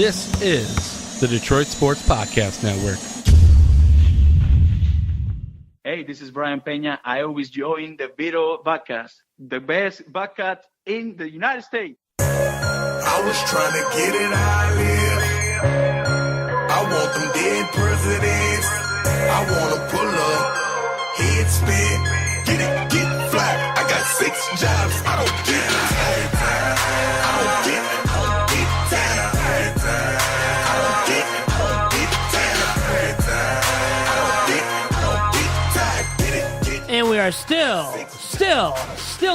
This is the Detroit Sports Podcast Network. Hey, this is Brian Peña. I always join the Vito podcast, the best podcast in the United States. I was trying to get it how I live. I want them dead presidents. I want to pull up, head spin, get fly. I got 6 jobs. I don't get time. I don't get time. And we are still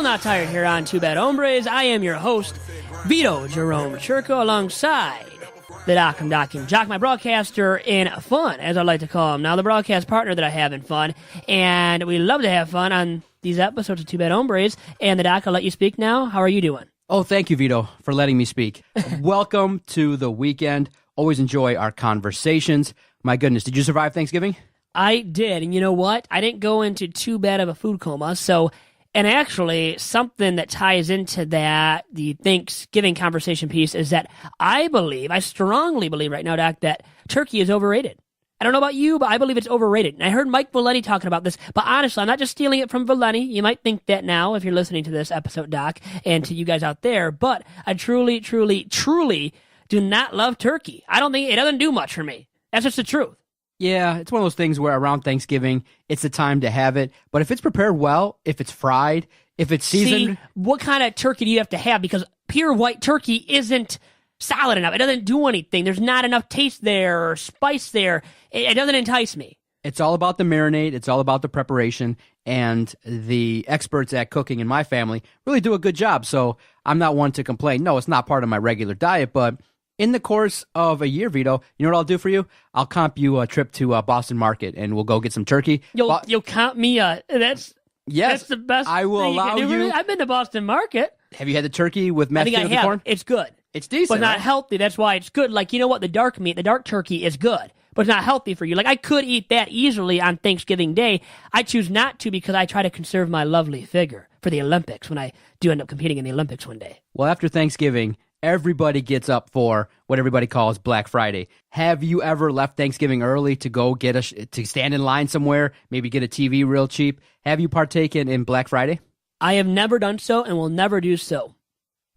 not tired here on Two Bad Hombres. I am your host, Vito Jerome Churko, alongside the Doc and Doc and Jock, my broadcaster in fun, as I like to call him. Now, the broadcast partner that I have in fun, and we love to have fun on these episodes of Two Bad Hombres. And the Doc, I'll let you speak now. How are you doing? Oh, thank you, Vito, for letting me speak. Welcome to the weekend. Always enjoy our conversations. My goodness, did you survive Thanksgiving? I did, and you know what? I didn't go into too bad of a food coma, and actually, something that ties into that, the Thanksgiving conversation piece, is that I strongly believe right now, Doc, that turkey is overrated. I don't know about you, but I believe it's overrated. And I heard Mike Valenti talking about this, but honestly, I'm not just stealing it from Valenti. You might think that now if you're listening to this episode, Doc, and to you guys out there, but I truly do not love turkey. I don't think it doesn't do much for me. That's just the truth. Yeah, it's one of those things where around Thanksgiving, it's the time to have it. But if it's prepared well, if it's fried, if it's seasoned... See, what kind of turkey do you have to have? Because pure white turkey isn't solid enough. It doesn't do anything. There's not enough taste there or spice there. It doesn't entice me. It's all about the marinade. It's all about the preparation. And the experts at cooking in my family really do a good job. So I'm not one to complain. No, it's not part of my regular diet, but... in the course of a year, Vito, you know what I'll do for you? I'll comp you a trip to Boston Market, and we'll go get some turkey. You'll comp me that's the best. I will allow you. I've been to Boston Market. Have you had the turkey with mashed potatoes and corn? It's good. It's decent, but not right? healthy. That's why it's good. Like, you know what? The dark turkey is good, but it's not healthy for you. Like, I could eat that easily on Thanksgiving Day. I choose not to because I try to conserve my lovely figure for the Olympics when I do end up competing in the Olympics one day. Well, after Thanksgiving, everybody gets up for what everybody calls Black Friday. Have you ever left Thanksgiving early to go to stand in line somewhere, maybe get a TV real cheap? Have you partaken in Black Friday? I have never done so and will never do so.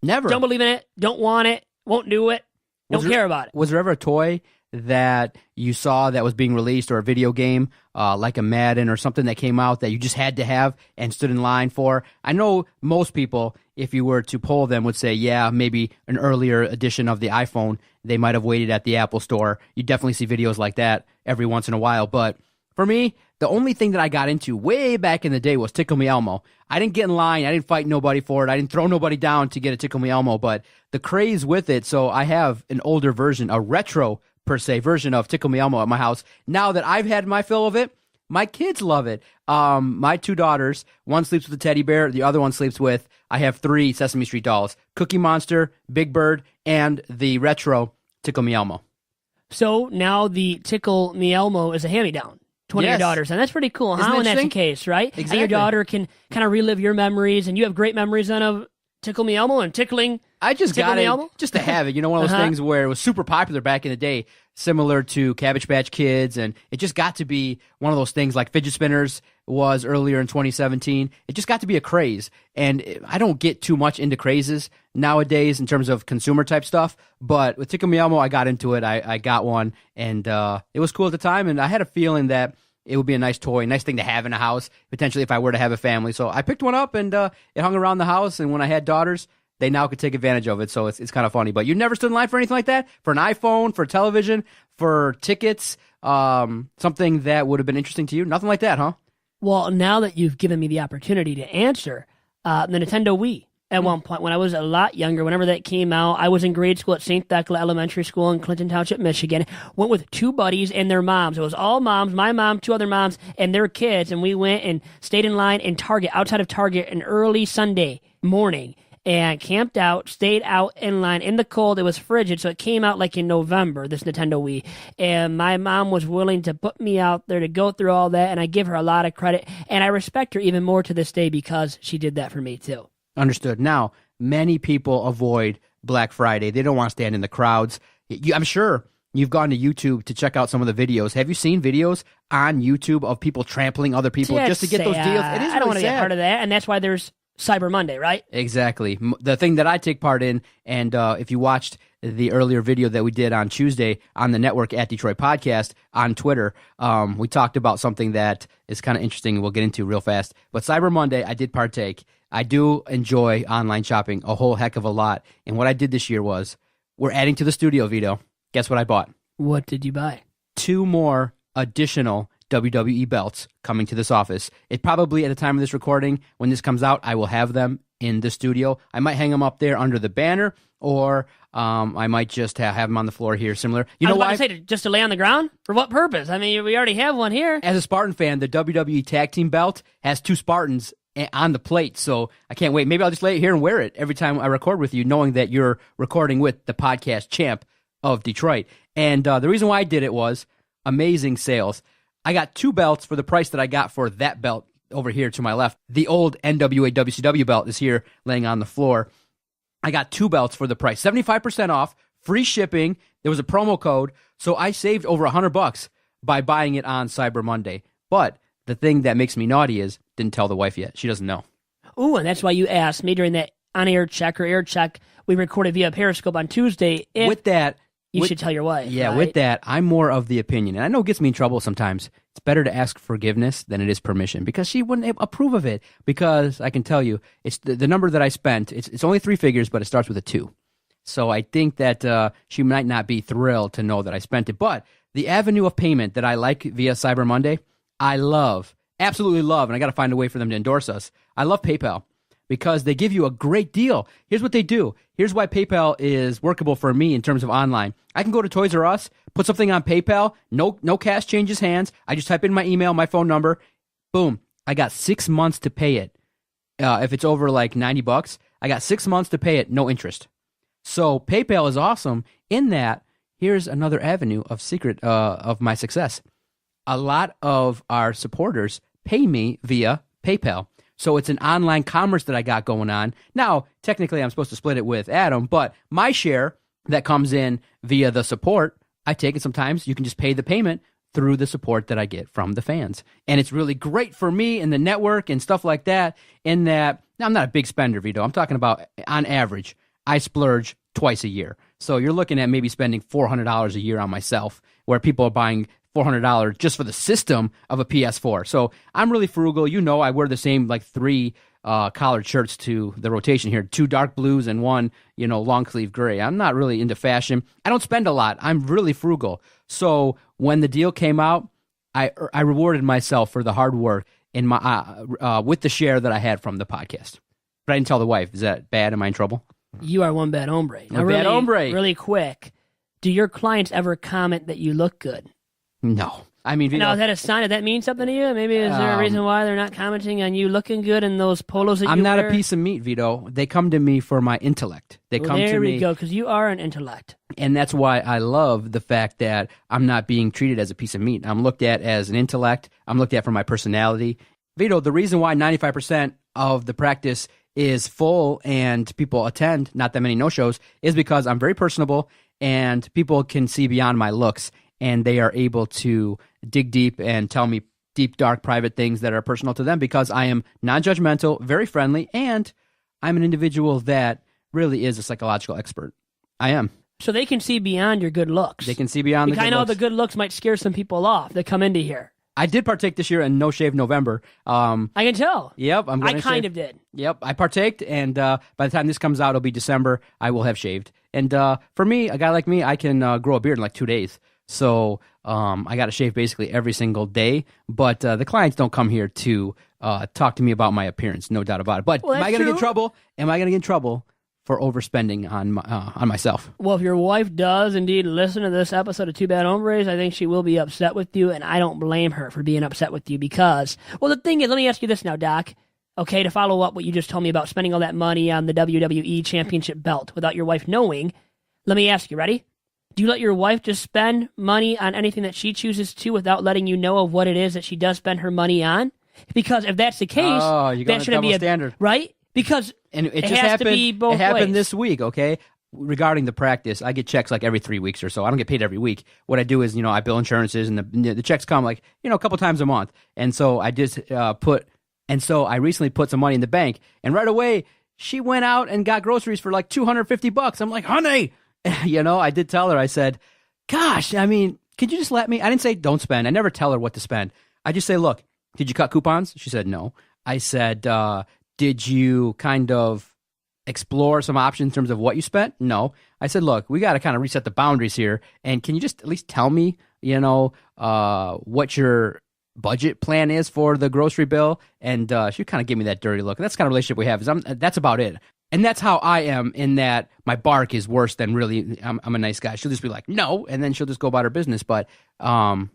Never? Don't believe in it. Don't want it. Won't do it. Don't care about it. Was there ever a toy that you saw that was being released or a video game like a Madden or something that came out that you just had to have and stood in line for? I know most people, if you were to poll them, would say, yeah, maybe an earlier edition of the iPhone, they might have waited at the Apple store. You definitely see videos like that every once in a while. But for me, the only thing that I got into way back in the day was Tickle Me Elmo. I didn't get in line. I didn't fight nobody for it. I didn't throw nobody down to get a Tickle Me Elmo. But the craze with it, so I have an older version, a retro per se version of Tickle Me Elmo at my house. Now that I've had my fill of it, my kids love it. My 2 daughters, one sleeps with a teddy bear, the other one sleeps with, I have 3 Sesame Street dolls, Cookie Monster, Big Bird, and the retro Tickle Me Elmo. So now the Tickle Me Elmo is a hand-me-down to one of your daughters, and that's pretty cool, huh? When that's the case, right? Exactly. And your daughter can kind of relive your memories, and you have great memories then of Tickle Me Elmo and tickling. I just Tickle got Me it Elmo? just to have it. You know, one of those things where it was super popular back in the day, similar to Cabbage Patch Kids, and it just got to be one of those things like fidget spinners was earlier in 2017. It just got to be a craze, and I don't get too much into crazes nowadays in terms of consumer type stuff, but with Tickle Me Elmo, I got into it. I got one, and it was cool at the time, and I had a feeling that it would be a nice toy, nice thing to have in a house, potentially if I were to have a family. So I picked one up, and it hung around the house, and when I had daughters, they now could take advantage of it, so it's kind of funny. But you never stood in line for anything like that? For an iPhone, for television, for tickets, something that would have been interesting to you? Nothing like that, huh? Well, now that you've given me the opportunity to answer, the Nintendo Wii. At one point, when I was a lot younger, whenever that came out, I was in grade school at St. Thecla Elementary School in Clinton Township, Michigan. Went with 2 buddies and their moms. It was all moms, my mom, 2 other moms, and their kids. And we went and stayed in line in Target, outside of Target, an early Sunday morning. And camped out, stayed out in line in the cold. It was frigid, so it came out like in November, this Nintendo Wii. And my mom was willing to put me out there to go through all that, and I give her a lot of credit. And I respect her even more to this day because she did that for me, too. Understood. Now, many people avoid Black Friday. They don't want to stand in the crowds. I'm sure you've gone to YouTube to check out some of the videos. Have you seen videos on YouTube of people trampling other people just to get those deals? It is I don't want to sad. get part of that, and that's why there's Cyber Monday, right? Exactly. The thing that I take part in, and if you watched the earlier video that we did on Tuesday on the network at Detroit Podcast on Twitter, we talked about something that is kind of interesting we'll get into real fast. But Cyber Monday, I did partake. I do enjoy online shopping a whole heck of a lot. And what I did this year was, we're adding to the studio, Vito. Guess what I bought? What did you buy? 2 more additional WWE belts coming to this office. It probably, at the time of this recording, when this comes out, I will have them in the studio. I might hang them up there under the banner, or I might just have them on the floor here, similar. You know why? I was about to say, just to lay on the ground? For what purpose? I mean, we already have one here. As a Spartan fan, the WWE Tag Team belt has 2 Spartans on the plate, so I can't wait. Maybe I'll just lay it here and wear it every time I record with you, knowing that you're recording with the podcast champ of Detroit. And the reason why I did it was amazing sales. I got 2 belts for the price that I got for that belt over here to my left. The old NWA WCW belt is here laying on the floor. I got 2 belts for the price. 75% off, free shipping. There was a promo code, so I saved over $100 by buying it on Cyber Monday. But the thing that makes me naughty is, didn't tell the wife yet. She doesn't know. Ooh, and that's why you asked me during that on-air check or air check we recorded via Periscope on Tuesday. With that, you should tell your wife. Yeah, right? with that, I'm more of the opinion, and I know it gets me in trouble sometimes. It's better to ask forgiveness than it is permission, because she wouldn't approve of it. Because I can tell you, it's the number that I spent. It's only 3 figures, but it starts with a 2. So I think that she might not be thrilled to know that I spent it. But the avenue of payment that I like via Cyber Monday, I love, absolutely love, and I got to find a way for them to endorse us. I love PayPal, because they give you a great deal. Here's what they do. Here's why PayPal is workable for me in terms of online. I can go to Toys R Us, put something on PayPal, no cash changes hands. I just type in my email, my phone number, boom. I got 6 months to pay it. If it's over like $90, I got 6 months to pay it, no interest. So PayPal is awesome in that. Here's another avenue of secret of my success. A lot of our supporters pay me via PayPal. So it's an online commerce that I got going on. Now, technically, I'm supposed to split it with Adam, but my share that comes in via the support, I take it sometimes. You can just pay the payment through the support that I get from the fans. And it's really great for me and the network and stuff like that, in that, now I'm not a big spender, Vito. I'm talking about, on average, I splurge twice a year. So you're looking at maybe spending $400 a year on myself, where people are buying $400 just for the system of a PS4. So I'm really frugal. You know, I wear the same like 3 collared shirts to the rotation here, 2 dark blues and 1, long sleeve gray. I'm not really into fashion. I don't spend a lot. I'm really frugal. So when the deal came out, I rewarded myself for the hard work in my with the share that I had from the podcast. But I didn't tell the wife. Is that bad? Am I in trouble? You are one bad hombre. Now, bad hombre. Really quick, do your clients ever comment that you look good? No. I mean, now, is that a sign? Does that mean something to you? Maybe is there a reason why they're not commenting on you looking good in those polos that you wear? I'm not a piece of meat, Vito. They come to me for my intellect. They come to me. There we go, because you are an intellect. And that's why I love the fact that I'm not being treated as a piece of meat. I'm looked at as an intellect. I'm looked at for my personality. Vito, the reason why 95% of the practice is full and people attend, not that many no-shows, is because I'm very personable and people can see beyond my looks, and they are able to dig deep and tell me deep, dark, private things that are personal to them, because I am non-judgmental, very friendly, and I'm an individual that really is a psychological expert. I am. So they can see beyond your good looks. They can see beyond the good looks. I know the good looks might scare some people off that come into here. I did partake this year in No Shave November. I can tell. Yep. I kind of did. Yep. I partaked, and by the time this comes out, it'll be December. I will have shaved. And for me, a guy like me, I can grow a beard in like 2 days. So I got to shave basically every single day. But the clients don't come here to talk to me about my appearance, no doubt about it. But am I going to get in trouble? Am I going to get in trouble for overspending on myself? Well, if your wife does indeed listen to this episode of Two Bad Hombres, I think she will be upset with you, and I don't blame her for being upset with you, because, well, the thing is, let me ask you this now, Doc. Okay, to follow up what you just told me about spending all that money on the WWE Championship belt without your wife knowing, let me ask you, ready? Do you let your wife just spend money on anything that she chooses to without letting you know of what it is that she does spend her money on? Because if that's the case, that shouldn't be a standard, right? Because and it just has happened. to be both it happened ways. this week. Okay, regarding the practice, I get checks like every 3 weeks or so. I don't get paid every week. What I do is, I bill insurances, and the checks come like, a couple times a month. And so I just I recently put some money in the bank, and right away she went out and got groceries for like $250. I'm like, honey, I did tell her, I said, gosh, I mean, could you just let me? I didn't say don't spend. I never tell her what to spend. I just say, look, did you cut coupons? She said no. I said, did you kind of explore some options in terms of what you spent? No. I said, look, we got to kind of reset the boundaries here. And can you just at least tell me, what your budget plan is for the grocery bill? And she kind of gave me that dirty look. And that's the kind of relationship we have. That's about it. And that's how I am, in that my bark is worse than really I'm a nice guy. She'll just be like, no, and then she'll just go about her business. But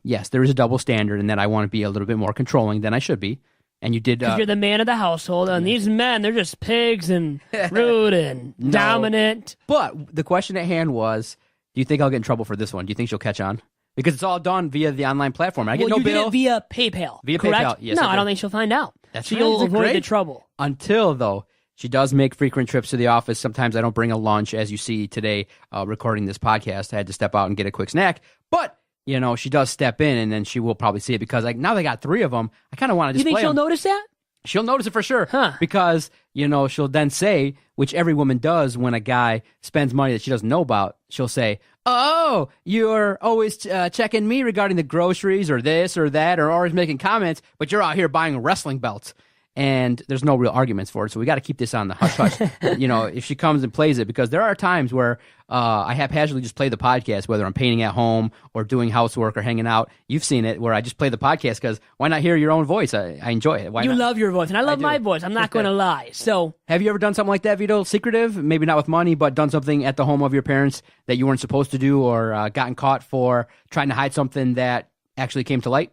yes, there is a double standard in that I want to be a little bit more controlling than I should be. And you did. Because you're the man of the household, and these men, they're just pigs and rude and dominant. But the question at hand was, do you think I'll get in trouble for this one? Do you think she'll catch on? Because it's all done via the online platform. I get no bill. Did it via PayPal. Via correct? PayPal, yes. No, I don't think she'll find out. She'll avoid the trouble. Until, though, she does make frequent trips to the office. Sometimes I don't bring a lunch, as you see today recording this podcast. I had to step out and get a quick snack. But she does step in, and then she will probably see it, because now they got 3 of them. I kind of want to display them. You think she'll notice that? She'll notice it for sure. Huh. Because, she'll then say, which every woman does when a guy spends money that she doesn't know about, she'll say, oh, you're always checking me regarding the groceries or this or that, or always making comments, but you're out here buying wrestling belts. And there's no real arguments for it, so we got to keep this on the hush-hush. If she comes and plays it, because there are times where I haphazardly just play the podcast, whether I'm painting at home or doing housework or hanging out. You've seen it, where I just play the podcast because why not hear your own voice? I enjoy it. Why you not? love your voice, and I love my voice. I'm not going to lie. So, have you ever done something like that, Vito? Secretive? Maybe not with money, but done something at the home of your parents that you weren't supposed to do, or gotten caught for trying to hide something that actually came to light?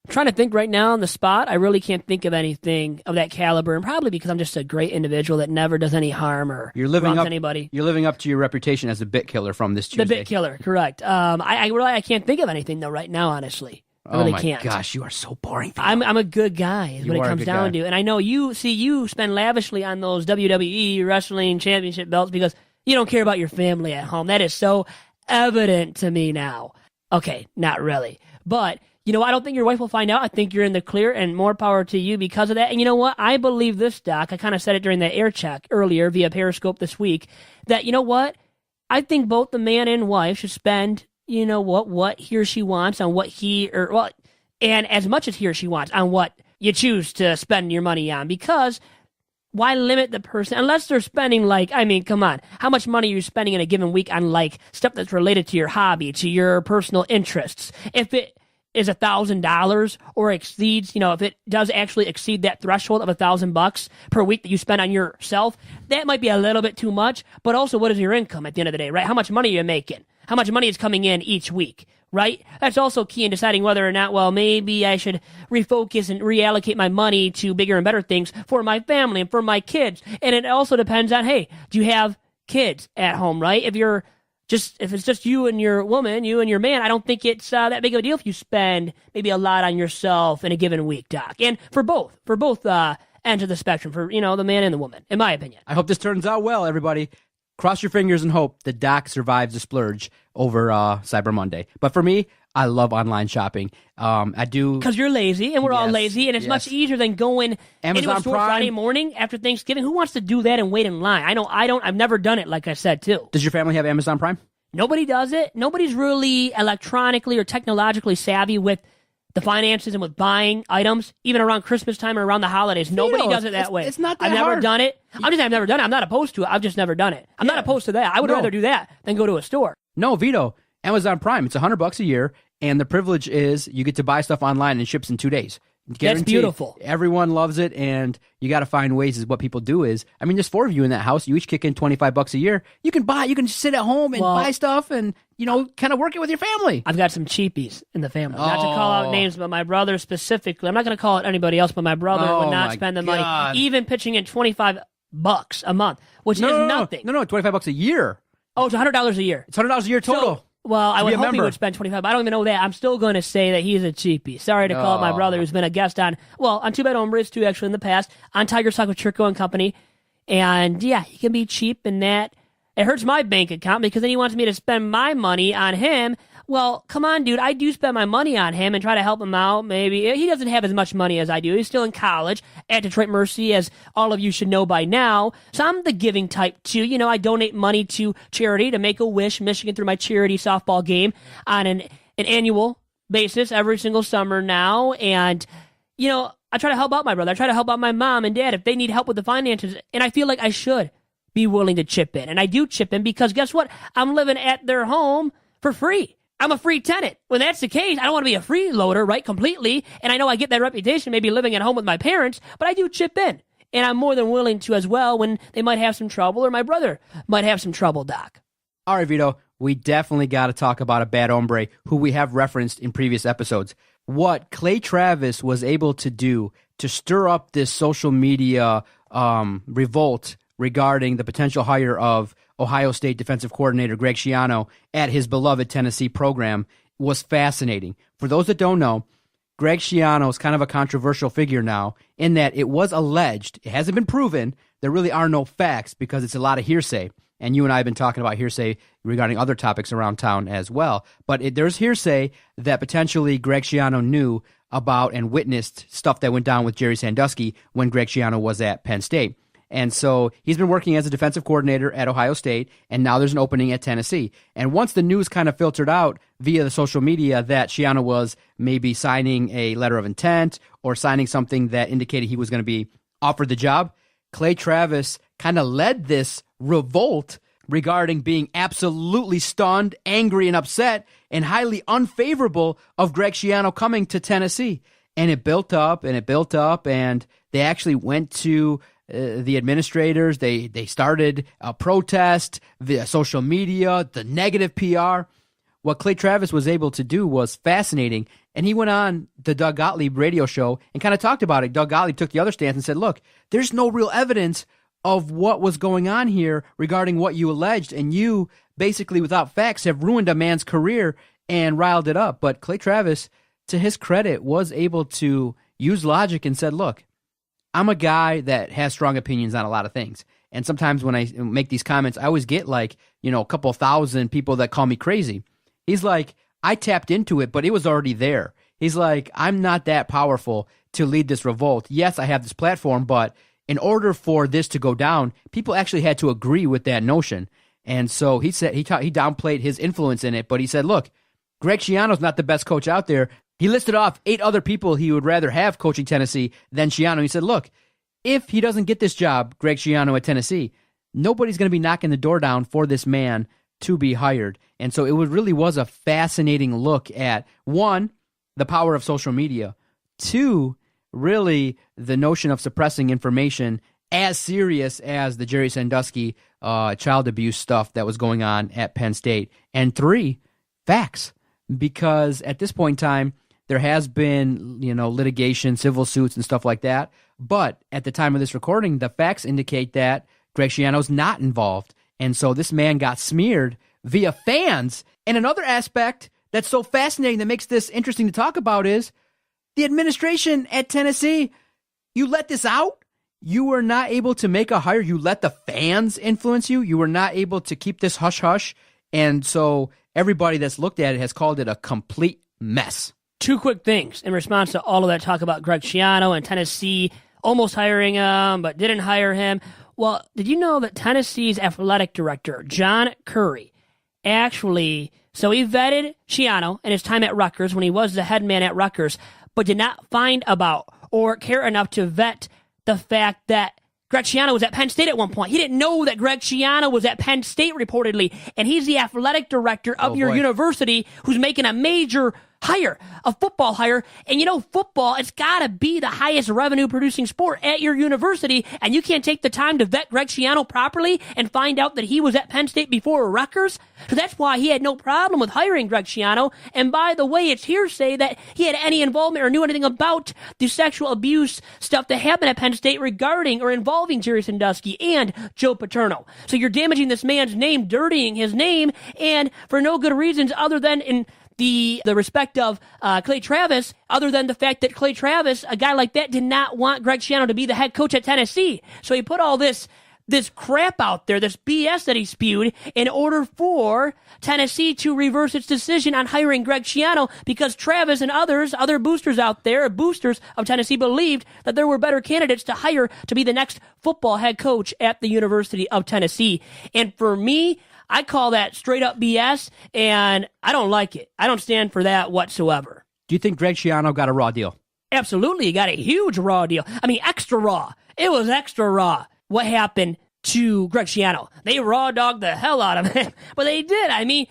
I'm trying to think right now on the spot. I really can't think of anything of that caliber, and probably because I'm just a great individual that never does any harm or wrongs anybody. You're living up to your reputation as a bit killer from this Tuesday. The bit killer, correct. I can't think of anything though right now, honestly. I really can't. Oh my gosh, you are so boring. I'm a good guy, is what it comes down to. And I know you spend lavishly on those WWE wrestling championship belts because you don't care about your family at home. That is so evident to me now. Okay, not really. But I don't think your wife will find out. I think you're in the clear, and more power to you because of that. And you know what? I believe this, Doc. I kind of said it during the air check earlier via Periscope this week, that, I think both the man and wife should spend, what he or she wants on and as much as he or she wants on what you choose to spend your money on. Because why limit the person unless they're spending come on, how much money are you spending in a given week on stuff that's related to your hobby, to your personal interests? If it is $1,000 or exceeds, if it does actually exceed that threshold of $1,000 per week that you spend on yourself, that might be a little bit too much. But also, what is your income at the end of the day, right? How much money are you making? How much money is coming in each week, right? That's also key in deciding whether or not, maybe I should refocus and reallocate my money to bigger and better things for my family and for my kids. And it also depends on, hey, do you have kids at home, right? If it's just you and your woman, you and your man, I don't think it's that big of a deal if you spend maybe a lot on yourself in a given week, Doc. And for both ends of the spectrum, for the man and the woman, in my opinion. I hope this turns out well, everybody. Cross your fingers and hope that Doc survives the splurge over Cyber Monday. But for me, I love online shopping. I do, because you're lazy, and we're all lazy, and it's much easier than going into a store Prime. Friday morning after Thanksgiving. Who wants to do that and wait in line? I know I don't. I've never done it, like I said too. Does your family have Amazon Prime? Nobody does it. Nobody's really electronically or technologically savvy with the finances and with buying items, even around Christmas time or around the holidays. Nobody does it that way. It's not that I've never hard. done it. I've never done it. I'm not opposed to it. I've just never done it. I'm not opposed to that. I would rather do that than go to a store. No, Vito. Amazon Prime. It's $100 a year, and the privilege is you get to buy stuff online and it ships in 2 days. That's beautiful. Everyone loves it, and you got to find ways. Is what people do is, there's 4 of you in that house. You each kick in $25 a year. You can sit at home and buy stuff and, kind of work it with your family. I've got some cheapies in the family. Not to call out names, but my brother specifically. I'm not going to call out anybody else, but my brother would not spend the money, even pitching in $25 a month, which is nothing. No, $25 a year. Oh, it's $100 a year. It's $100 a year total. Well, I would hope he would spend $25, but I don't even know that. I'm still going to say that he's a cheapie. Sorry to call out my brother, who's been a guest on Bad Hombres too, actually, in the past, on Tiger Talk with Chirco and Company. And, yeah, he can be cheap in that, It hurts my bank account because then he wants me to spend my money on him. Well, come on, dude. I do spend my money on him and try to help him out. Maybe he doesn't have as much money as I do. He's still in college at Detroit Mercy, as all of you should know by now. So I'm the giving type too. You know, I donate money to charity, to Make-A-Wish Michigan, through my charity softball game on an annual basis every single summer now. And, you know, I try to help out my brother. I try to help out my mom and dad if they need help with the finances. And I feel like I should be willing to chip in. And I do chip in because guess what? I'm living at their home for free. I'm a free tenant. When that's the case, I don't want to be a freeloader, right, completely. And I know I get that reputation maybe living at home with my parents, but I do chip in. And I'm more than willing to as well when they might have some trouble or my brother might have some trouble, Doc. All right, Vito, we definitely got to talk about a bad hombre who we have referenced in previous episodes. What Clay Travis was able to do to stir up this social media revolt regarding the potential hire of Ohio State defensive coordinator Greg Schiano at his beloved Tennessee program was fascinating. For those that don't know, Greg Schiano is kind of a controversial figure now in that it was alleged, it hasn't been proven, there really are no facts because it's a lot of hearsay. And you and I have been talking about hearsay regarding other topics around town as well. But there's hearsay that potentially Greg Schiano knew about and witnessed stuff that went down with Jerry Sandusky when Greg Schiano was at Penn State. And so he's been working as a defensive coordinator at Ohio State, and now there's an opening at Tennessee. And once the news kind of filtered out via the social media that Schiano was maybe signing a letter of intent or signing something that indicated he was going to be offered the job, Clay Travis kind of led this revolt regarding being absolutely stunned, angry, and upset, and highly unfavorable of Greg Schiano coming to Tennessee. And it built up, and they actually went to the administrators. They started a protest via social media, the negative PR. What Clay Travis was able to do was fascinating, and he went on the Doug Gottlieb radio show and kind of talked about it. Doug Gottlieb took the other stance and said, look, there's no real evidence of what was going on here regarding what you alleged, and you basically without facts have ruined a man's career and riled it up. But Clay Travis, to his credit, was able to use logic and said, look, I'm a guy that has strong opinions on a lot of things. And sometimes when I make these comments, I always get like, a couple thousand people that call me crazy. He's like, I tapped into it, but it was already there. He's like, I'm not that powerful to lead this revolt. Yes, I have this platform, but in order for this to go down, people actually had to agree with that notion. And so he said he downplayed his influence in it, but he said, look, Greg Schiano's not the best coach out there. He listed off 8 other people he would rather have coaching Tennessee than Schiano. He said, look, if he doesn't get this job, Greg Schiano at Tennessee, nobody's going to be knocking the door down for this man to be hired. And so it really was a fascinating look at, 1, the power of social media, 2, really the notion of suppressing information as serious as the Jerry Sandusky child abuse stuff that was going on at Penn State, and 3, facts. Because at this point in time, there has been, litigation, civil suits and stuff like that. But at the time of this recording, the facts indicate that Greg Schiano's not involved. And so this man got smeared via fans. And another aspect that's so fascinating that makes this interesting to talk about is the administration at Tennessee. You let this out. You were not able to make a hire. You let the fans influence you. You were not able to keep this hush-hush. And so everybody that's looked at it has called it a complete mess. 2 quick things in response to all of that talk about Greg Schiano and Tennessee almost hiring him, but didn't hire him. Well, did you know that Tennessee's athletic director, John Curry, actually, so he vetted Schiano and his time at Rutgers when he was the head man at Rutgers, but did not find about or care enough to vet the fact that Greg Schiano was at Penn State at one point. He didn't know that Greg Schiano was at Penn State reportedly, and he's the athletic director of your university who's making a major hire, a football hire. And football, it's got to be the highest revenue producing sport at your university, and you can't take the time to vet Greg Schiano properly and find out that he was at Penn State before Rutgers. So that's why he had no problem with hiring Greg Schiano. And by the way, it's hearsay that he had any involvement or knew anything about the sexual abuse stuff that happened at Penn State regarding or involving Jerry Sandusky and Joe Paterno. So you're damaging this man's name, dirtying his name, and for no good reasons other than in the respect of Clay Travis, other than the fact that Clay Travis, a guy like that, did not want Greg Schiano to be the head coach at Tennessee. So he put all this this crap out there, this BS that he spewed, in order for Tennessee to reverse its decision on hiring Greg Schiano, because Travis and other boosters out there, boosters of Tennessee, believed that there were better candidates to hire to be the next football head coach at the University of Tennessee. And for me, I call that straight up BS, and I don't like it. I don't stand for that whatsoever. Do you think Greg Schiano got a raw deal? Absolutely. He got a huge raw deal. I mean, extra raw. It was extra raw what happened to Greg Schiano. They raw dogged the hell out of him, but they did. I mean,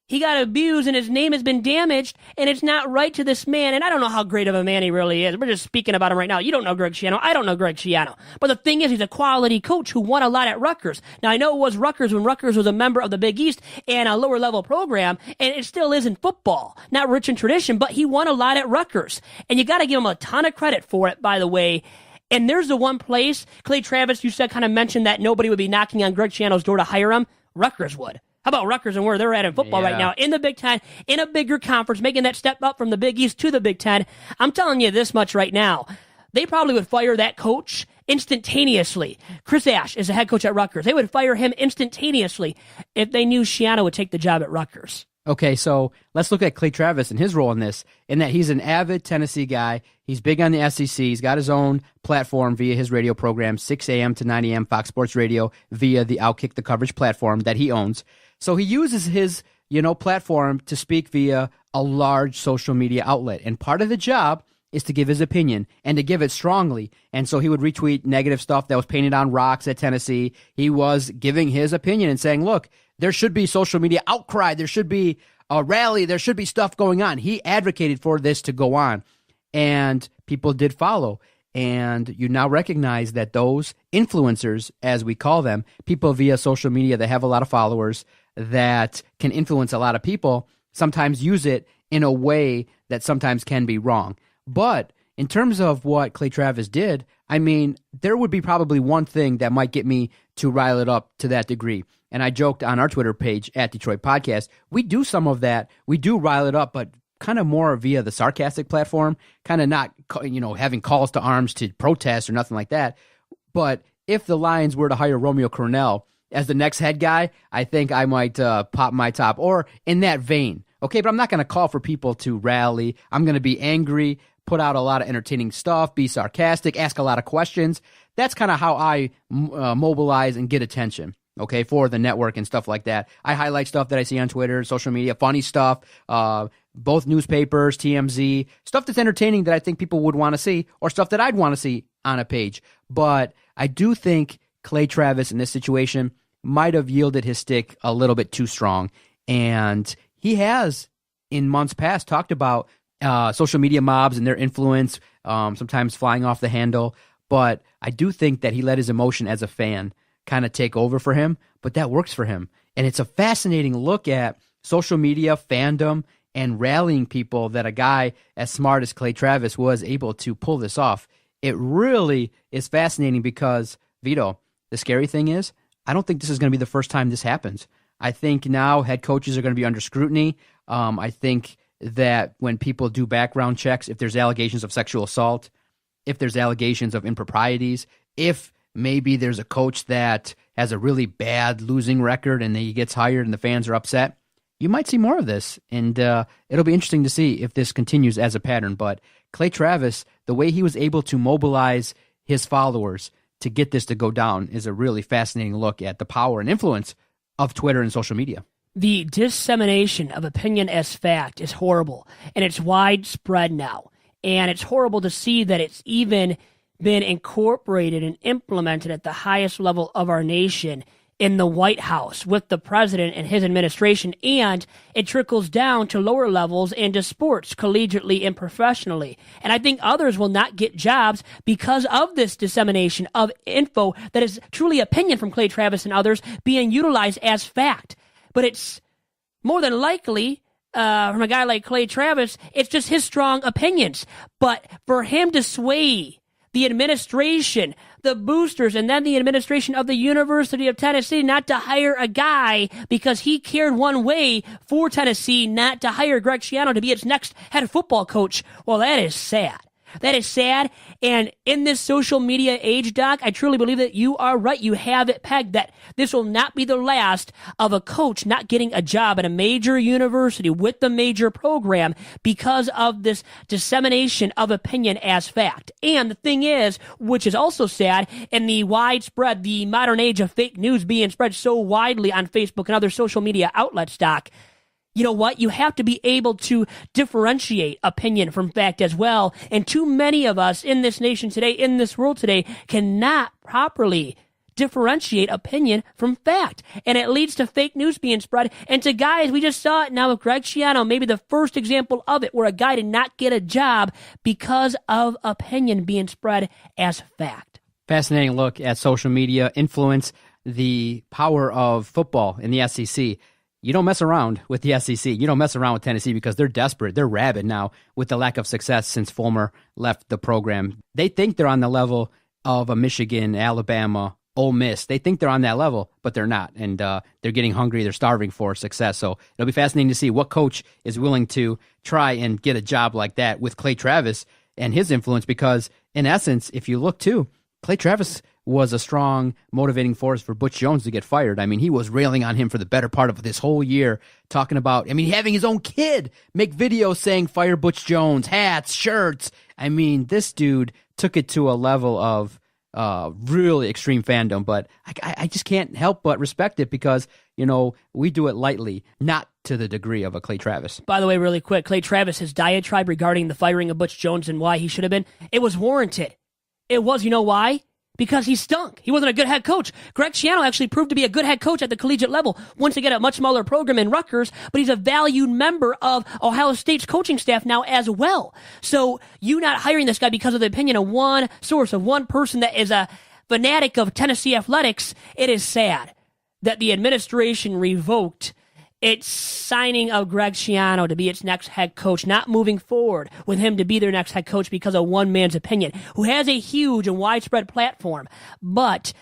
he got abused and his name has been damaged, and it's not right to this man. And I don't know how great of a man he really is. We're just speaking about him right now. You don't know Greg Schiano. I don't know Greg Schiano. But the thing is, he's a quality coach who won a lot at Rutgers. Now, I know it was Rutgers when Rutgers was a member of the Big East and a lower level program, and it still is in football. Not rich in tradition, but he won a lot at Rutgers. And you got to give him a ton of credit for it, by the way. And there's the one place, Clay Travis, you said, kind of mentioned that nobody would be knocking on Greg Schiano's door to hire him. Rutgers would. How about Rutgers and where they're at in football right now, in the Big Ten, in a bigger conference, making that step up from the Big East to the Big Ten? I'm telling you this much right now. They probably would fire that coach instantaneously. Chris Ash is the head coach at Rutgers. They would fire him instantaneously if they knew Schiano would take the job at Rutgers. Okay, so let's look at Clay Travis and his role in this, in that he's an avid Tennessee guy. He's big on the SEC. He's got his own platform via his radio program, 6 a.m. to 9 a.m. Fox Sports Radio, via the Outkick the Coverage platform that he owns. So he uses his, platform to speak via a large social media outlet. And part of the job is to give his opinion and to give it strongly. And so he would retweet negative stuff that was painted on rocks at Tennessee. He was giving his opinion and saying, look, there should be social media outcry. There should be a rally. There should be stuff going on. He advocated for this to go on, and people did follow. And you now recognize that those influencers, as we call them, people via social media that have a lot of followers that can influence a lot of people, sometimes use it in a way that sometimes can be wrong. But in terms of what Clay Travis did, I mean, there would be probably one thing that might get me to rile it up to that degree. And I joked on our Twitter page at Detroit Podcast, we do some of that. We do rile it up, but kind of more via the sarcastic platform, kind of not, having calls to arms to protest or nothing like that. But if the Lions were to hire Romeo Crennel as the next head guy, I think I might pop my top, or in that vein. Okay, but I'm not going to call for people to rally. I'm going to be angry, put out a lot of entertaining stuff, be sarcastic, ask a lot of questions. That's kind of how I mobilize and get attention, okay, for the network and stuff like that. I highlight stuff that I see on Twitter, social media, funny stuff, both newspapers, TMZ, stuff that's entertaining that I think people would want to see, or stuff that I'd want to see on a page. But I do think Clay Travis in this situation might have yielded his stick a little bit too strong. And he has, in months past, talked about social media mobs and their influence, sometimes flying off the handle. But I do think that he let his emotion as a fan kind of take over for him, but that works for him. And it's a fascinating look at social media, fandom, and rallying people that a guy as smart as Clay Travis was able to pull this off. It really is fascinating because, Vito, the scary thing is, I don't think this is going to be the first time this happens. I think now head coaches are going to be under scrutiny. I think that when people do background checks, if there's allegations of sexual assault, if there's allegations of improprieties, if maybe there's a coach that has a really bad losing record and he gets hired and the fans are upset, you might see more of this. And it'll be interesting to see if this continues as a pattern. But Clay Travis, the way he was able to mobilize his followers to get this to go down is a really fascinating look at the power and influence of Twitter and social media. The dissemination of opinion as fact is horrible, and it's widespread now. And it's horrible to see that it's even been incorporated and implemented at the highest level of our nation in the White House with the president and his administration, and it trickles down to lower levels and to sports, collegiately and professionally. And I think others will not get jobs because of this dissemination of info that is truly opinion from Clay Travis and others being utilized as fact. But it's more than likely, from a guy like Clay Travis, it's just his strong opinions. But for him to sway the administration, the boosters, and then the administration of the University of Tennessee not to hire a guy because he cared one way for Tennessee, not to hire Greg Schiano to be its next head football coach, well, that is sad. That is sad. And in this social media age, Doc, I truly believe that you are right. You have it pegged that this will not be the last of a coach not getting a job at a major university with the major program because of this dissemination of opinion as fact. And the thing is, which is also sad, in the widespread, the modern age of fake news being spread so widely on Facebook and other social media outlets, Doc, you know what? You have to be able to differentiate opinion from fact as well. And too many of us in this nation today, in this world today, cannot properly differentiate opinion from fact. And it leads to fake news being spread. And to guys, we just saw it now with Greg Schiano, maybe the first example of it, where a guy did not get a job because of opinion being spread as fact. Fascinating look at social media influence, the power of football in the SEC. You don't mess around with the SEC. You don't mess around with Tennessee because they're desperate. They're rabid now with the lack of success since Fulmer left the program. They think they're on the level of a Michigan, Alabama, Ole Miss. They think they're on that level, but they're not. And they're getting hungry. They're starving for success. So it'll be fascinating to see what coach is willing to try and get a job like that with Clay Travis and his influence. Because in essence, if you look too, Clay Travis was a strong motivating force for Butch Jones to get fired. I mean, he was railing on him for the better part of this whole year, talking about, having his own kid make videos saying fire Butch Jones, hats, shirts. I mean, this dude took it to a level of really extreme fandom, but I just can't help but respect it because, we do it lightly, not to the degree of a Clay Travis. By the way, really quick, Clay Travis, his diatribe regarding the firing of Butch Jones and why he should have been, it was warranted. It was, you know why? Because he stunk. He wasn't a good head coach. Greg Schiano actually proved to be a good head coach at the collegiate level. Once again, a much smaller program in Rutgers, but he's a valued member of Ohio State's coaching staff now as well. So you not hiring this guy because of the opinion of one source, of one person that is a fanatic of Tennessee athletics, it is sad that the administration revoked its signing of Greg Schiano to be its next head coach, not moving forward with him to be their next head coach because of one man's opinion, who has a huge and widespread platform. But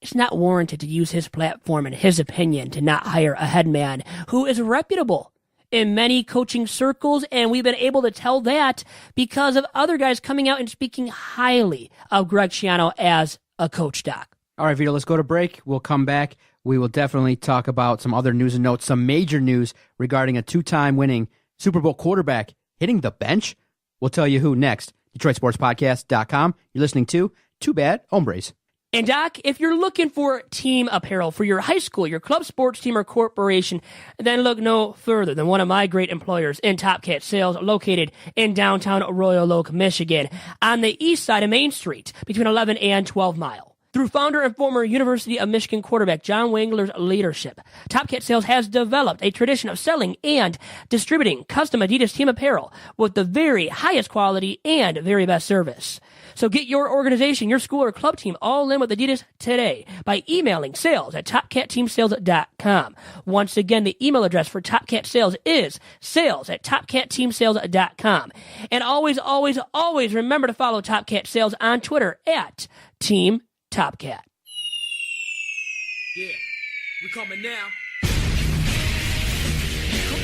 it's not warranted to use his platform and his opinion to not hire a head man who is reputable in many coaching circles, and we've been able to tell that because of other guys coming out and speaking highly of Greg Schiano as a coach, Doc. All right, Vito, let's go to break. We'll come back. We will definitely talk about some other news and notes, some major news regarding a two-time winning Super Bowl quarterback hitting the bench. We'll tell you who next. DetroitSportsPodcast.com. You're listening to Two Bad Hombres. And Doc, if you're looking for team apparel for your high school, your club, sports team, or corporation, then look no further than one of my great employers in Top Cat Sales, located in downtown Royal Oak, Michigan, on the east side of Main Street, between 11 and 12 Mile. Through founder and former University of Michigan quarterback John Wangler's leadership, Top Cat Sales has developed a tradition of selling and distributing custom Adidas team apparel with the very highest quality and very best service. So get your organization, your school, or club team all in with Adidas today by emailing sales@topcatteamsales.com. Once again, the email address for Top Cat Sales is sales@topcatteamsales.com. And always, always, always remember to follow Top Cat Sales on Twitter at Team Top Cat. Yeah, we coming now. Come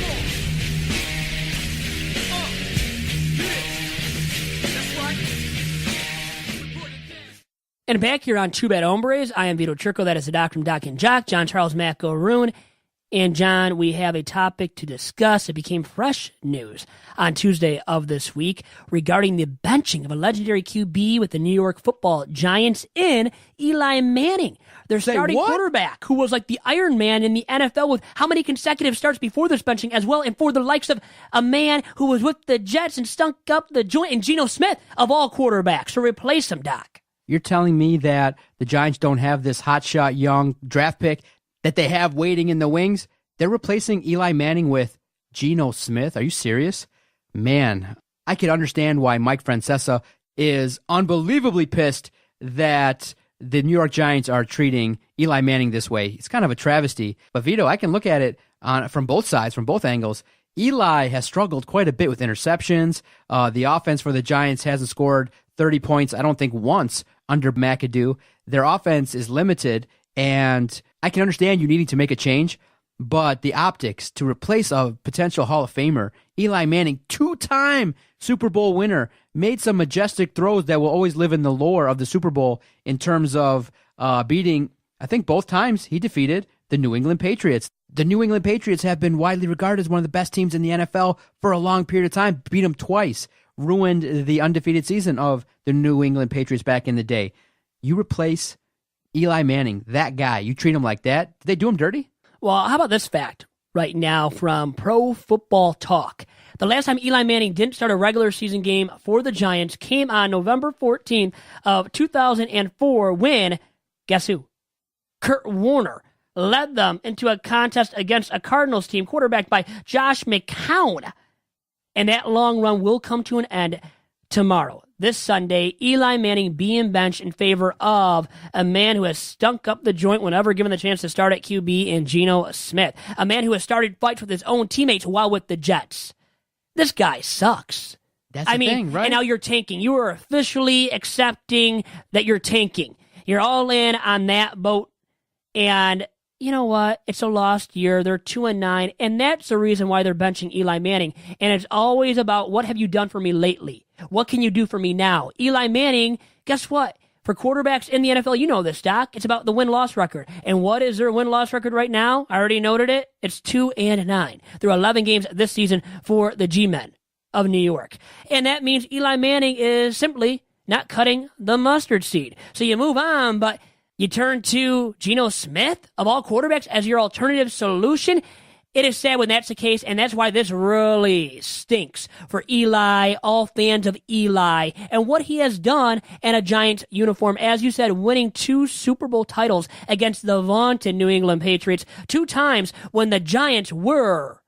on. Yeah. That's right. And back here on Two Bad Hombres, I am Vito Churko. That is the Doc from Doc and Jock, John Charles McElroon. And John, we have a topic to discuss. It became fresh news on Tuesday of this week regarding the benching of a legendary QB with the New York Football Giants in Eli Manning, their starting quarterback, who was like the Iron Man in the NFL with how many consecutive starts before this benching as well, and for the likes of a man who was with the Jets and stunk up the joint, and Geno Smith of all quarterbacks to replace him, Doc. You're telling me that the Giants don't have this hotshot young draft pick that they have waiting in the wings? They're replacing Eli Manning with Geno Smith. Are you serious? Man, I could understand why Mike Francesa is unbelievably pissed that the New York Giants are treating Eli Manning this way. It's kind of a travesty. But Vito, I can look at it from both sides, from both angles. Eli has struggled quite a bit with interceptions. The offense for the Giants hasn't scored 30 points, I don't think, once under McAdoo. Their offense is limited, and I can understand you needing to make a change, but the optics to replace a potential Hall of Famer, Eli Manning, 2-time Super Bowl winner, made some majestic throws that will always live in the lore of the Super Bowl in terms of beating, I think both times he defeated the New England Patriots. The New England Patriots have been widely regarded as one of the best teams in the NFL for a long period of time, beat them twice, ruined the undefeated season of the New England Patriots back in the day. You replace Eli Manning, that guy, you treat him like that. Did they do him dirty? Well, how about this fact right now from Pro Football Talk? The last time Eli Manning didn't start a regular season game for the Giants came on November 14th of 2004 when, guess who? Kurt Warner led them into a contest against a Cardinals team quarterbacked by Josh McCown. And that long run will come to an end tomorrow. This Sunday, Eli Manning being benched in favor of a man who has stunk up the joint whenever given the chance to start at QB in Geno Smith. A man who has started fights with his own teammates while with the Jets. This guy sucks. That's the thing, right? And now you're tanking. You are officially accepting that you're tanking. You're all in on that boat. And you know what? It's a lost year. They're 2-9, and that's the reason why they're benching Eli Manning. And it's always about, what have you done for me lately? What can you do for me now? Eli Manning, guess what? For quarterbacks in the NFL, you know this, Doc. It's about the win-loss record. And what is their win-loss record right now? I already noted it. It's 2-9. There are 11 games this season for the G-Men of New York. And that means Eli Manning is simply not cutting the mustard seed. So you move on, but you turn to Geno Smith, of all quarterbacks, as your alternative solution. It is sad when that's the case, and that's why this really stinks for Eli, all fans of Eli, and what he has done in a Giants uniform. As you said, winning 2 Super Bowl titles against the vaunted New England Patriots, 2 times when the Giants were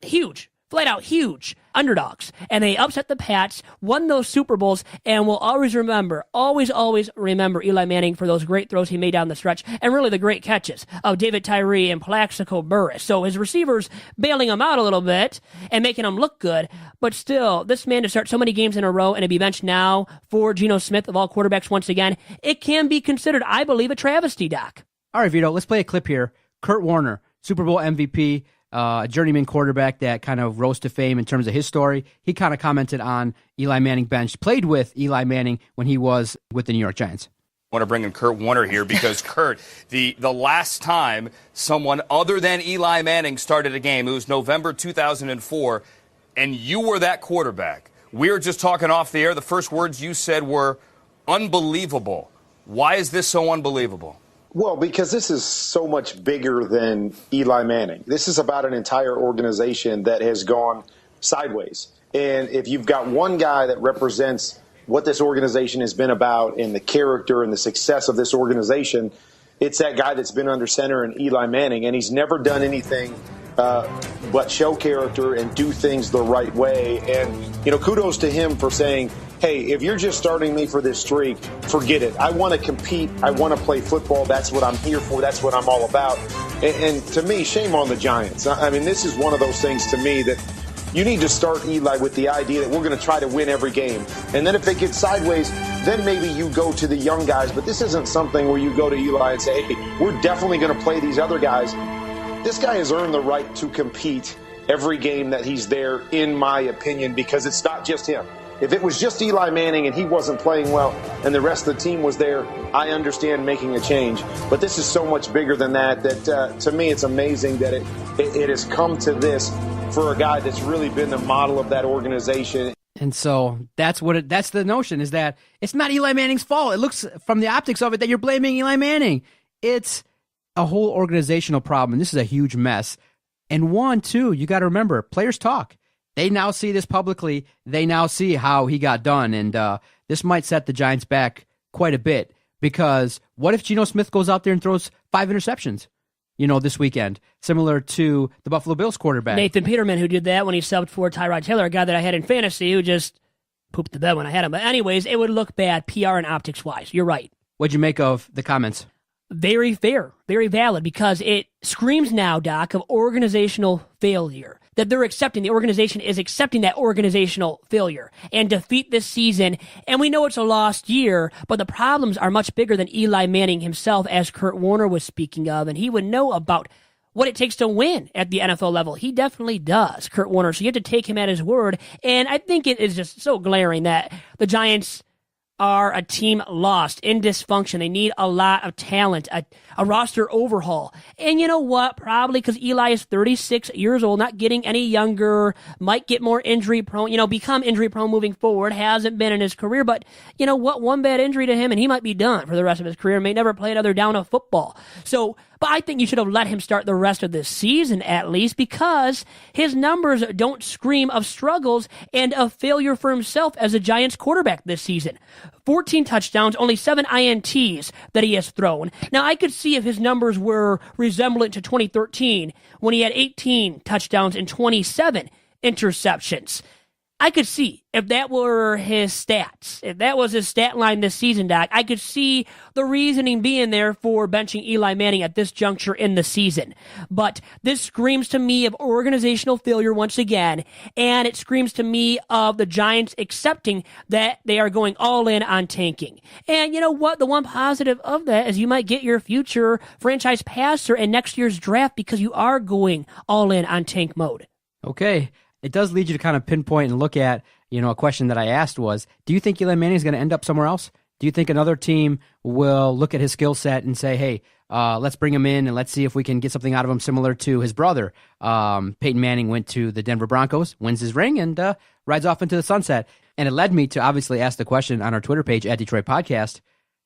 huge, flat out huge underdogs, and they upset the Pats, won those Super Bowls, and will always remember Eli Manning for those great throws he made down the stretch, and really the great catches of David Tyree and Plaxico Burress. So his receivers bailing him out a little bit and making him look good, but still, this man to start so many games in a row and to be benched now for Geno Smith of all quarterbacks once again, it can be considered, I believe, a travesty, Doc. All right, Vito, let's play a clip here. Kurt Warner, Super Bowl MVP, a journeyman quarterback that kind of rose to fame in terms of his story. He kind of commented on Eli Manning bench, played with Eli Manning when he was with the New York Giants. I want to bring in Kurt Warner here because, Kurt, the last time someone other than Eli Manning started a game, it was November 2004, and you were that quarterback. We were just talking off the air. The first words you said were unbelievable. Why is this so unbelievable? Well, because this is so much bigger than Eli Manning. This is about an entire organization that has gone sideways. And if you've got one guy that represents what this organization has been about and the character and the success of this organization, it's that guy that's been under center in Eli Manning. And he's never done anything but show character and do things the right way. And, kudos to him for saying, hey, if you're just starting me for this streak, forget it. I want to compete. I want to play football. That's what I'm here for. That's what I'm all about. And to me, shame on the Giants. I mean, this is one of those things to me that you need to start Eli with the idea that we're going to try to win every game. And then if it gets sideways, then maybe you go to the young guys. But this isn't something where you go to Eli and say, hey, we're definitely going to play these other guys. This guy has earned the right to compete every game that he's there, in my opinion, because it's not just him. If it was just Eli Manning and he wasn't playing well and the rest of the team was there, I understand making a change. But this is so much bigger than that, to me it's amazing that it has come to this for a guy that's really been the model of that organization. And so that's the notion, is that it's not Eli Manning's fault. It looks from the optics of it that you're blaming Eli Manning. It's a whole organizational problem. This is a huge mess. And you got to remember, players talk. They now see this publicly. They now see how he got done. And this might set the Giants back quite a bit, because what if Geno Smith goes out there and throws 5 interceptions, this weekend, similar to the Buffalo Bills quarterback? Nathan Peterman, who did that when he subbed for Tyrod Taylor, a guy that I had in fantasy who just pooped the bed when I had him. But anyways, it would look bad PR and optics-wise. You're right. What'd you make of the comments? Very fair, very valid, because it screams now, Doc, of organizational failure. that they're accepting, the organization is accepting that organizational failure and defeat this season. And we know it's a lost year, but the problems are much bigger than Eli Manning himself, as Kurt Warner was speaking of, and he would know about what it takes to win at the NFL level. He definitely does, Kurt Warner. So you have to take him at his word. And I think it is just so glaring that the Giants are a team lost in dysfunction. They need a lot of talent, a roster overhaul. And you know what? Probably because Eli is 36 years old, not getting any younger, might get more injury prone, become injury prone moving forward. Hasn't been in his career, but you know what? One bad injury to him and he might be done for the rest of his career. May never play another down of football. But I think you should have let him start the rest of this season at least, because his numbers don't scream of struggles and of failure for himself as a Giants quarterback this season. 14 touchdowns, only 7 INTs that he has thrown. Now, I could see if his numbers were resemblant to 2013 when he had 18 touchdowns and 27 interceptions. I could see if that were his stats, if that was his stat line this season, Doc, I could see the reasoning being there for benching Eli Manning at this juncture in the season. But this screams to me of organizational failure once again, and it screams to me of the Giants accepting that they are going all in on tanking. And you know what? The one positive of that is you might get your future franchise passer in next year's draft because you are going all in on tank mode. Okay. It does lead you to kind of pinpoint and look at, a question that I asked was, do you think Eli Manning is going to end up somewhere else? Do you think another team will look at his skill set and say, hey, let's bring him in and let's see if we can get something out of him similar to his brother? Peyton Manning went to the Denver Broncos, wins his ring, and rides off into the sunset. And it led me to obviously ask the question on our Twitter page at Detroit Podcast,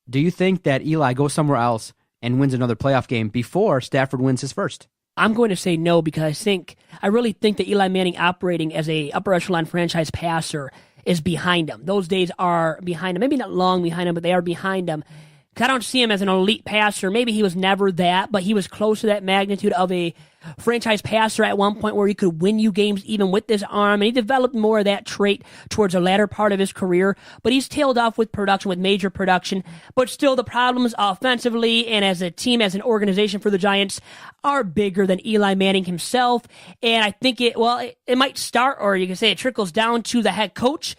do you think that Eli goes somewhere else and wins another playoff game before Stafford wins his first? I'm going to say no, because I really think that Eli Manning operating as a upper echelon franchise passer is behind him. Those days are behind him. Maybe not long behind him, but they are behind him. I don't see him as an elite passer. Maybe he was never that, but he was close to that magnitude of a franchise passer at one point where he could win you games even with this arm, and he developed more of that trait towards the latter part of his career, but he's tailed off with production, with major production. But still, the problems offensively and as a team, as an organization for the Giants are bigger than Eli Manning himself, and I think it might start, or you can say it trickles down to the head coach.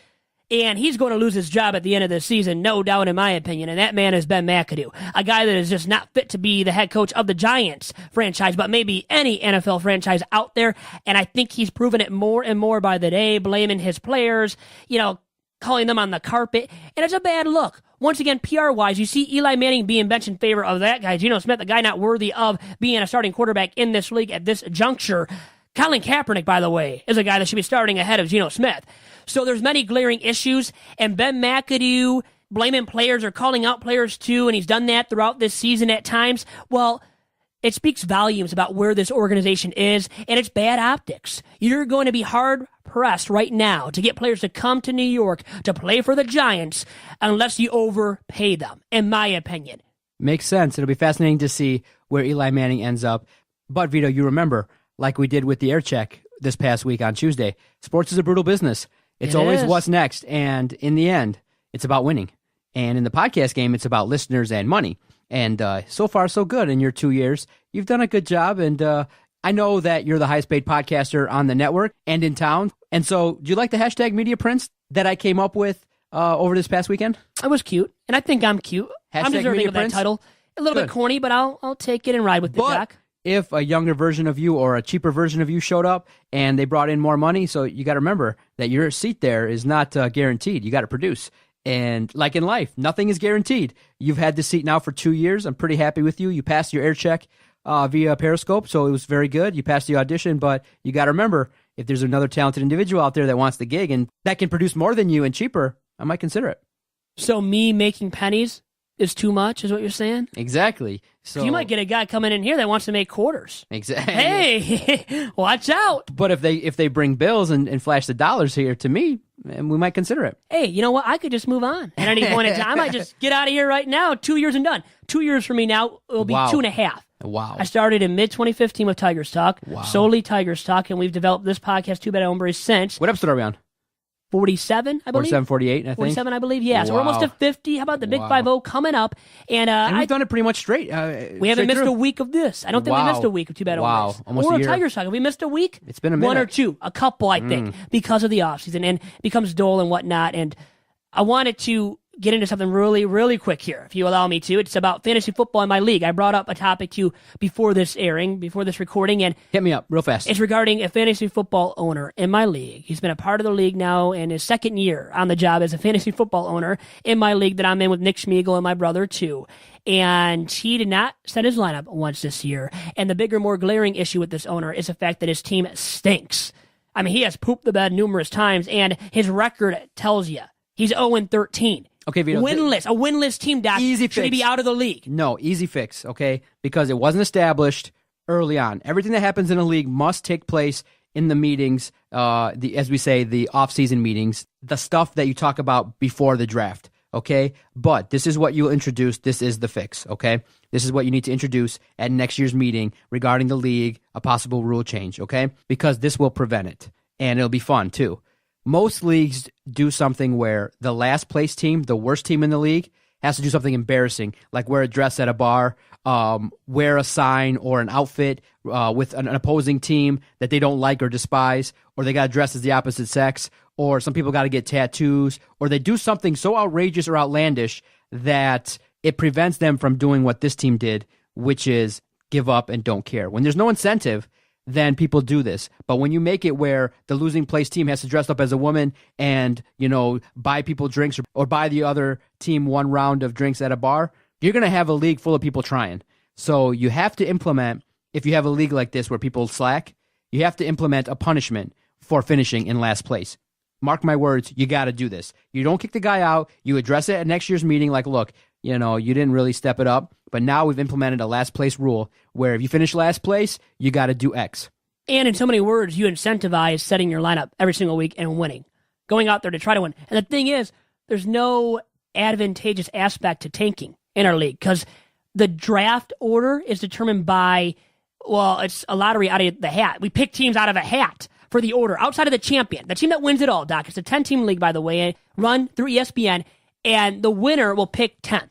And he's going to lose his job at the end of the season, no doubt, in my opinion. And that man is Ben McAdoo, a guy that is just not fit to be the head coach of the Giants franchise, but maybe any NFL franchise out there. And I think he's proven it more and more by the day, blaming his players, calling them on the carpet. And it's a bad look. Once again, PR-wise, you see Eli Manning being benched in favor of that guy, Geno Smith, a guy not worthy of being a starting quarterback in this league at this juncture. Colin Kaepernick, by the way, is a guy that should be starting ahead of Geno Smith. So there's many glaring issues, and Ben McAdoo blaming players or calling out players too, and he's done that throughout this season at times. Well, it speaks volumes about where this organization is, and it's bad optics. You're going to be hard-pressed right now to get players to come to New York to play for the Giants unless you overpay them, in my opinion. Makes sense. It'll be fascinating to see where Eli Manning ends up. But, Vito, you remember, like we did with the air check this past week on Tuesday, sports is a brutal business. It's always what's next, and in the end, it's about winning. And in the podcast game, it's about listeners and money. And so far, so good in your 2 years. You've done a good job, and I know that you're the highest paid podcaster on the network and in town. And so, do you like the hashtag Media Prince that I came up with over this past weekend? I was cute, and I think I'm cute. Hashtag I'm deserving Media of that Prince? title. A little bit corny, but I'll take it and ride with it, Doc. If a younger version of you or a cheaper version of you showed up and they brought in more money, so you got to remember that your seat there is not guaranteed. You got to produce. And like in life, nothing is guaranteed. You've had this seat now for 2 years. I'm pretty happy with you. You passed your air check via Periscope, so it was very good. You passed the audition, but you got to remember, if there's another talented individual out there that wants the gig and that can produce more than you and cheaper, I might consider it. So me making pennies is too much, is what you're saying? Exactly. So you might get a guy coming in here that wants to make quarters. Exactly. Hey, watch out. But if they bring bills and flash the dollars here to me, we might consider it. Hey, you know what? I could just move on at any point in time. I might just get out of here right now. 2 years and done. 2 years for me now. It'll be 2.5. Wow. I started in mid-2015 with Tigers Talk. Wow. Solely Tigers Talk, and we've developed this podcast, Bad Hombres, since. What episode are we on? 47, I believe. 47, 48, I think. 47, I believe. Yeah, so we're almost Wow. to 50. How about the Big Wow. 5-0 coming up? And we've done it pretty much straight. we haven't missed through. a week of this. I don't think we Wow. missed a week of Too Bad Wow. Hombres. Almost or a a year. Tiger Saga. We missed a week? It's been a One or minute. two. A couple, I think, because of the offseason. And it becomes dull and whatnot. And I wanted to get into something really, really quick here, if you allow me to. It's about fantasy football in my league. I brought up a topic to you before this recording, and Hit me up real fast. it's regarding a fantasy football owner in my league. He's been a part of the league now in his second year on the job as a fantasy football owner in my league that I'm in with Nick Schmiegel and my brother too. And he did not set his lineup once this year. And the bigger, more glaring issue with this owner is the fact that his team stinks. I mean, he has pooped the bed numerous times, and his record tells you he's 0-13. Okay, Vito. Winless, a winless team, Doc. Easy Should he fix. be out of the league? No, easy fix, okay? Because it wasn't established early on. Everything that happens in a league must take place in the meetings, as we say, the off-season meetings, the stuff that you talk about before the draft, okay? But this is what you'll introduce. This is the fix, okay? This is what you need to introduce at next year's meeting regarding the league, a possible rule change, okay? Because this will prevent it, and it'll be fun, too. Most leagues do something where the last place team, the worst team in the league, has to do something embarrassing, like wear a dress at a bar, wear a sign or an outfit with an opposing team that they don't like or despise, or they got to dress as the opposite sex, or some people got to get tattoos, or they do something so outrageous or outlandish that it prevents them from doing what this team did, which is give up and don't care. When there's no incentive, then people do this. But when you make it where the losing place team has to dress up as a woman and, buy people drinks or buy the other team one round of drinks at a bar, you're going to have a league full of people trying. So you have to implement, if you have a league like this where people slack, you have to implement a punishment for finishing in last place. Mark my words, you got to do this. You don't kick the guy out. You address it at next year's meeting like, look, you didn't really step it up, but now we've implemented a last place rule where if you finish last place, you got to do X. And in so many words, you incentivize setting your lineup every single week and winning, going out there to try to win. And the thing is, there's no advantageous aspect to tanking in our league because the draft order is determined by, it's a lottery out of the hat. We pick teams out of a hat for the order outside of the champion, the team that wins it all, Doc. It's a 10-team league, by the way, run through ESPN, and the winner will pick 10th.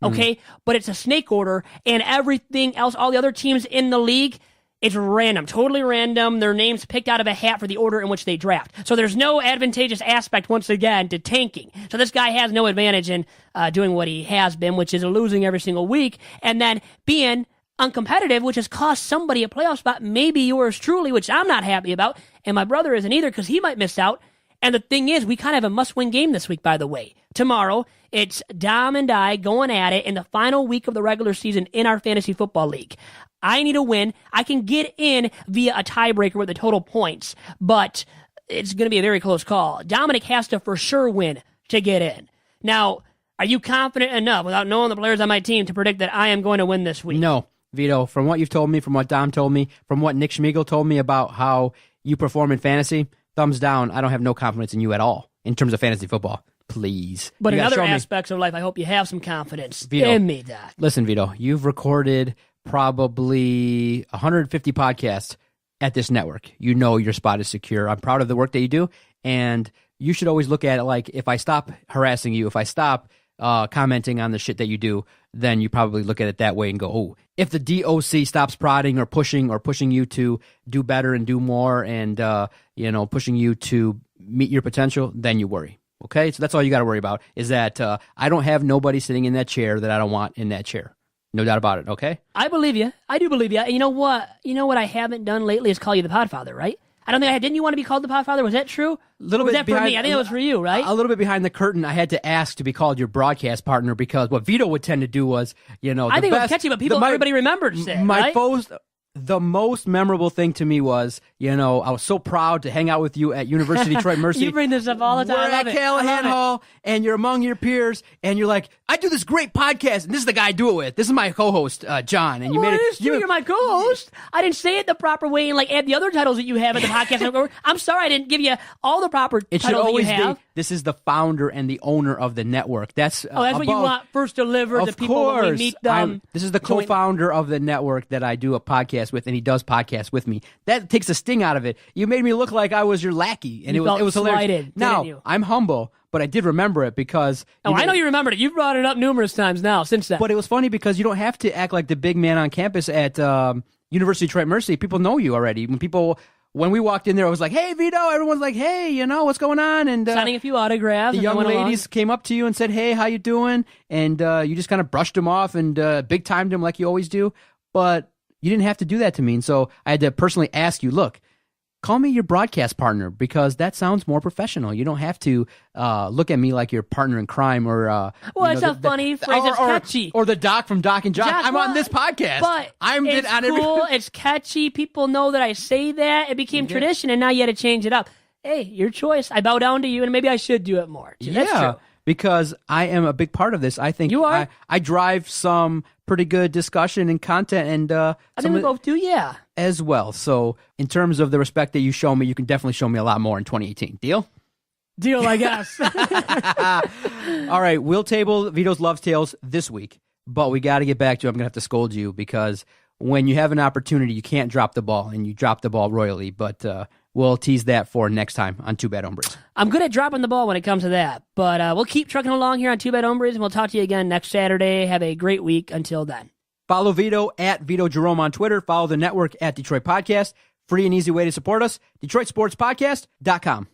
Okay? But it's a snake order, and everything else, all the other teams in the league, it's random, totally random. Their names picked out of a hat for the order in which they draft. So there's no advantageous aspect, once again, to tanking. So this guy has no advantage in doing what he has been, which is losing every single week, and then being uncompetitive, which has cost somebody a playoff spot, maybe yours truly, which I'm not happy about, and my brother isn't either because he might miss out. And the thing is, we kind of have a must-win game this week, by the way. Tomorrow, it's Dom and I going at it in the final week of the regular season in our fantasy football league. I need a win. I can get in via a tiebreaker with the total points, but it's going to be a very close call. Dominic has to for sure win to get in. Now, are you confident enough, without knowing the players on my team, to predict that I am going to win this week? No, Vito, from what you've told me, from what Dom told me, from what Nick Schmiegel told me about how you perform in fantasy, thumbs down. I don't have no confidence in you at all in terms of fantasy football. Please. But You in gotta other show me. aspects of life, I hope you have some confidence Vito, in me, Doc. Listen, Vito, you've recorded probably 150 podcasts at this network. You know your spot is secure. I'm proud of the work that you do, and you should always look at it like, if I stop harassing you, if I stop commenting on the shit that you do, then you probably look at it that way and go, oh, if the DOC stops prodding or pushing you to do better and do more and, pushing you to meet your potential, then you worry. Okay? So that's all you got to worry about is that I don't have nobody sitting in that chair that I don't want in that chair. No doubt about it, okay? I believe you. I do believe you. And you know what? I haven't done lately is call you the Podfather, right? I don't think I had. Didn't you want to be called the Podfather? Was that true? Little or was bit that behind, for me? I think that was for you, right? A little bit behind the curtain. I had to ask to be called your broadcast partner because what Vito would tend to do was, I think it was catchy, but everybody remembers it. My right? The most memorable thing to me was, I was so proud to hang out with you at University Detroit Mercy. You bring this up all the time. We're I love at it. Callahan Hall, and you're among your peers, and you're like, I do this great podcast, and this is the guy I do it with. This is my co-host, John. And you made it. It's true. You're my co-host. I didn't say it the proper way and add the other titles that you have at the podcast. I'm sorry I didn't give you all the proper It should titles that always you have. be, this is the founder and the owner of the network. That's what you want first delivered to people when we meet them. This is the co-founder of the network that I do a podcast podcast with, and he does podcasts with me. That takes a sting out of it. You made me look like I was your lackey, and You it was felt hilarious. slighted, Now, didn't you? I'm humble, but I did remember it because... I know you remembered it. You've brought it up numerous times now since then. But it was funny because you don't have to act like the big man on campus at University of Detroit Mercy. People know you already. When we walked in there, I was like, hey, Vito. Everyone's like, hey, you know, what's going on? And signing a few autographs. the young ladies came up to you and said, hey, how you doing? And you just kind of brushed them off and big-timed them like you always do. But you didn't have to do that to me. And so I had to personally ask you, look, call me your broadcast partner because that sounds more professional. You don't have to look at me like your partner in crime or... well, it's a funny phrase. It's catchy. Or the Doc from Doc and Jock. Jock, I'm on this podcast. But it's cool. It's catchy. People know that I say that. It became tradition, and now you had to change it up. Hey, your choice. I bow down to you, and maybe I should do it more. That's true. Because I am a big part of this. I think you are. I drive some pretty good discussion and content, and I think we both do, as well. So in terms of the respect that you show me, you can definitely show me a lot more in 2018. Deal? Deal, I guess. All right, we'll table Vito's Love Tales this week, but we got to get back to it. I'm going to have to scold you because when you have an opportunity, you can't drop the ball, and you drop the ball royally, but we'll tease that for next time on Two Bad Hombres. I'm good at dropping the ball when it comes to that, but we'll keep trucking along here on Two Bad Hombres, and we'll talk to you again next Saturday. Have a great week until then. Follow Vito at Vito Jerome on Twitter. Follow the network at Detroit Podcast. Free and easy way to support us, DetroitSportsPodcast.com.